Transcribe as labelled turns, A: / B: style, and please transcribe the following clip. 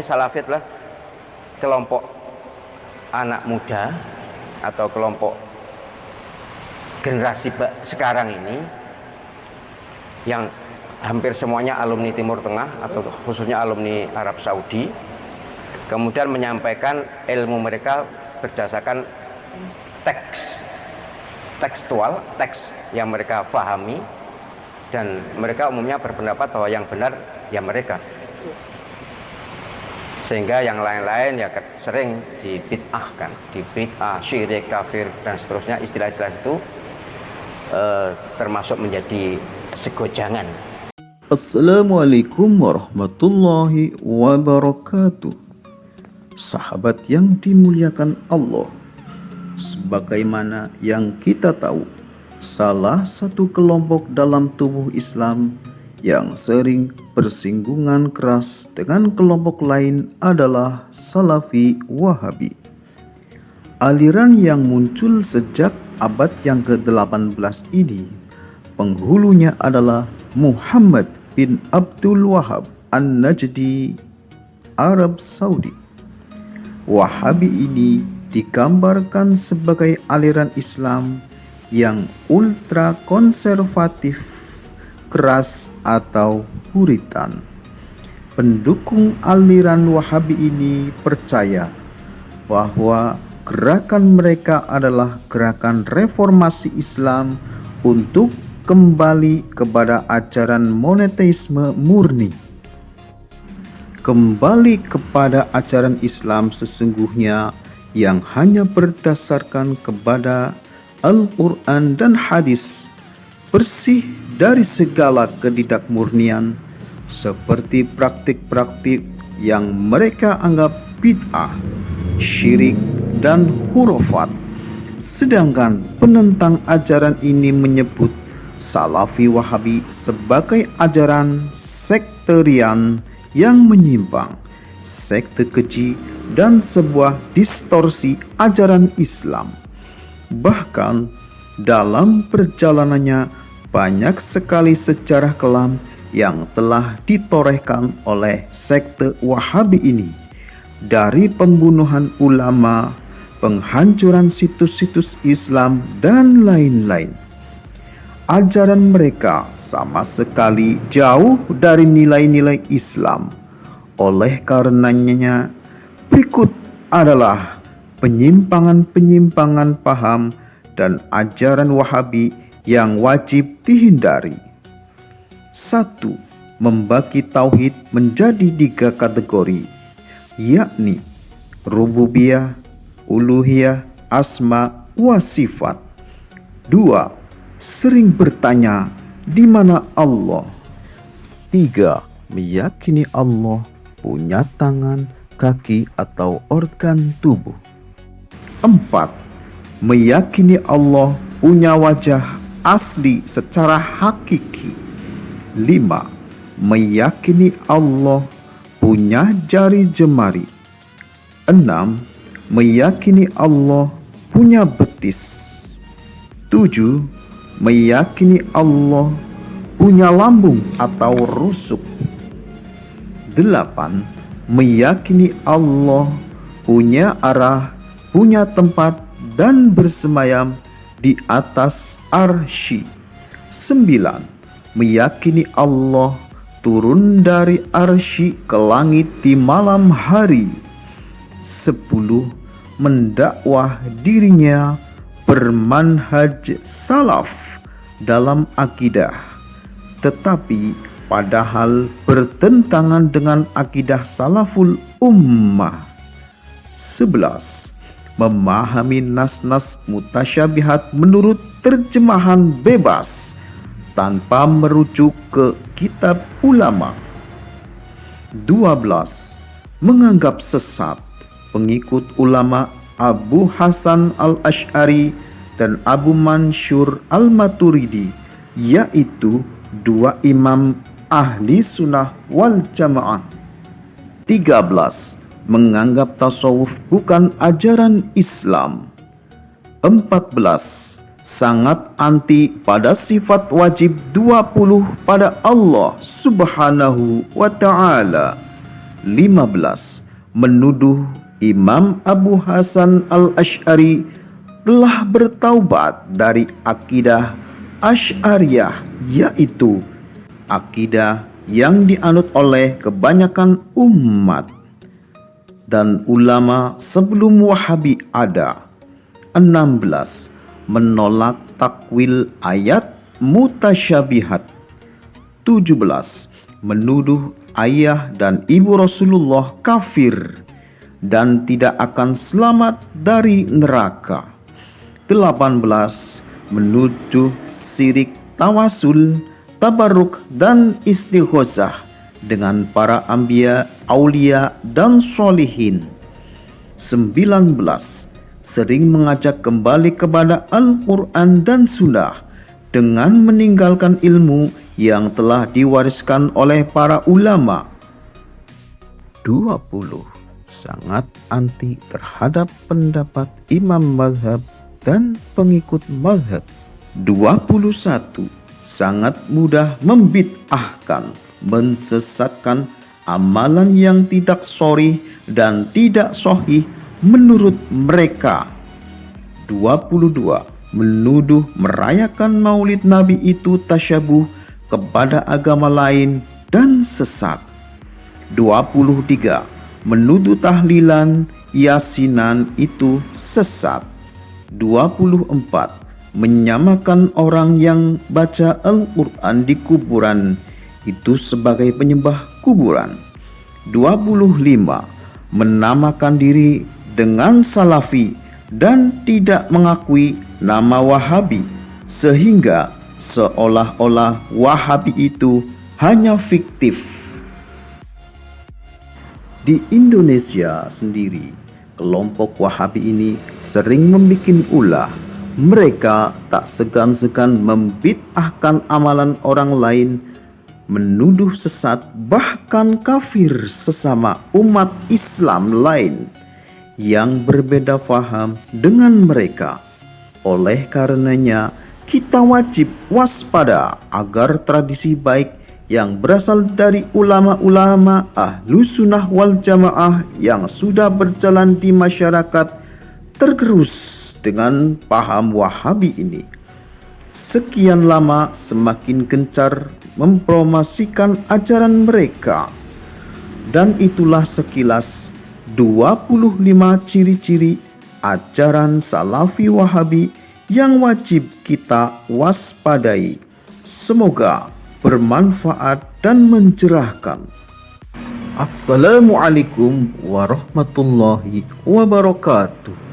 A: Salafit lah kelompok anak muda atau kelompok generasi sekarang ini yang hampir semuanya alumni Timur Tengah atau khususnya alumni Arab Saudi, kemudian menyampaikan ilmu mereka berdasarkan tekstual, teks yang mereka fahami, dan mereka umumnya berpendapat bahwa yang benar ya mereka, sehingga yang lain-lain ya sering dibid'ahkan, dibid'ah, syirik, kafir, dan seterusnya. Istilah-istilah itu termasuk menjadi segojangan.
B: Assalamualaikum warahmatullahi wabarakatuh. Sahabat yang dimuliakan Allah, sebagaimana yang kita tahu, salah satu kelompok dalam tubuh Islam yang sering bersinggungan keras dengan kelompok lain adalah Salafi Wahabi. Aliran yang muncul sejak abad yang ke-18 ini, penghulunya adalah Muhammad bin Abdul Wahab An-Najdi, Arab Saudi. Wahabi ini digambarkan sebagai aliran Islam yang ultra konservatif, keras atau puritan. Pendukung aliran Wahabi ini percaya bahwa gerakan mereka adalah gerakan reformasi Islam untuk kembali kepada ajaran monoteisme murni. Kembali kepada ajaran Islam sesungguhnya yang hanya berdasarkan kepada Al-Quran dan hadis, bersih dari segala ketidakmurnian seperti praktik-praktik yang mereka anggap bid'ah, syirik, dan khurafat. Sedangkan penentang ajaran ini menyebut Salafi Wahabi sebagai ajaran sektarian yang menyimpang, sekte keji, dan sebuah distorsi ajaran Islam. Bahkan dalam perjalanannya banyak sekali sejarah kelam yang telah ditorehkan oleh sekte Wahabi ini, dari pembunuhan ulama, penghancuran situs-situs Islam, dan lain-lain. Ajaran mereka sama sekali jauh dari nilai-nilai Islam. Oleh karenanya, berikut adalah penyimpangan-penyimpangan paham dan ajaran Wahabi yang wajib dihindari. 1. Membagi tauhid menjadi 3 kategori, yakni rububiyah, uluhiyah, asma wa sifat. 2. Sering bertanya, di mana Allah? 3. Meyakini Allah punya tangan, kaki, atau organ tubuh. 4. Meyakini Allah punya wajah asli secara hakiki. 5. Meyakini Allah punya jari jemari. 6. Meyakini Allah punya betis. 7. Meyakini Allah punya lambung atau rusuk. 8. Meyakini Allah punya arah, punya tempat, dan bersemayam di atas arsy. 9. Meyakini Allah turun dari arsy ke langit di malam hari. 10. Mendakwah dirinya bermanhaj salaf dalam akidah, tetapi padahal bertentangan dengan akidah salaful ummah. 11. Memahami nas-nas mutasyabihat menurut terjemahan bebas tanpa merujuk ke kitab ulama. 12. Menganggap sesat pengikut ulama Abu Hasan al-Asy'ari dan Abu Mansur al-Maturidi, yaitu 2 imam ahli sunnah wal jamaah. 13. Menganggap tasawuf bukan ajaran Islam. 14. Sangat anti pada sifat wajib 20 pada Allah Subhanahu wa ta'ala. menuduh Imam Abu Hasan al-Asy'ari telah bertaubat dari akidah Asy'ariyah, yaitu akidah yang dianut oleh kebanyakan umat dan ulama sebelum Wahabi ada. 16. Menolak takwil ayat mutasyabihat. 17. Menuduh ayah dan ibu Rasulullah kafir dan tidak akan selamat dari neraka. 18. Menuduh syirik tawasul, tabarruk dan istighosah dengan para anbiya, aulia dan sholihin. 19. Sering mengajak kembali kepada Al-Quran dan Sunnah dengan meninggalkan ilmu yang telah diwariskan oleh para ulama. 20. Sangat anti terhadap pendapat imam mazhab dan pengikut mazhab. 21. Sangat mudah membid'ahkan, mensesatkan amalan yang tidak sharih dan tidak sahih menurut mereka. 22. Menuduh merayakan maulid Nabi itu tasyabuh kepada agama lain dan sesat. 23. Menuduh tahlilan, yasinan itu sesat. 24. Menyamakan orang yang baca Al-Quran di kuburan itu sebagai penyembah kuburan. 25. Menamakan diri dengan Salafi dan tidak mengakui nama Wahabi, sehingga seolah-olah Wahabi itu hanya fiktif. Di Indonesia sendiri, kelompok Wahabi ini sering membuat ulah. Mereka tak segan-segan membid'ahkan amalan orang lain, menuduh sesat bahkan kafir sesama umat Islam lain yang berbeda faham dengan mereka. Oleh karenanya, kita wajib waspada agar tradisi baik yang berasal dari ulama-ulama Ahlus Sunnah wal Jamaah yang sudah berjalan di masyarakat tergerus dengan paham Wahabi ini. Sekian lama semakin gencar mempromosikan ajaran mereka. Dan itulah sekilas 25 ciri-ciri ajaran Salafi Wahabi yang wajib kita waspadai. Semoga bermanfaat dan mencerahkan. Assalamualaikum warahmatullahi wabarakatuh.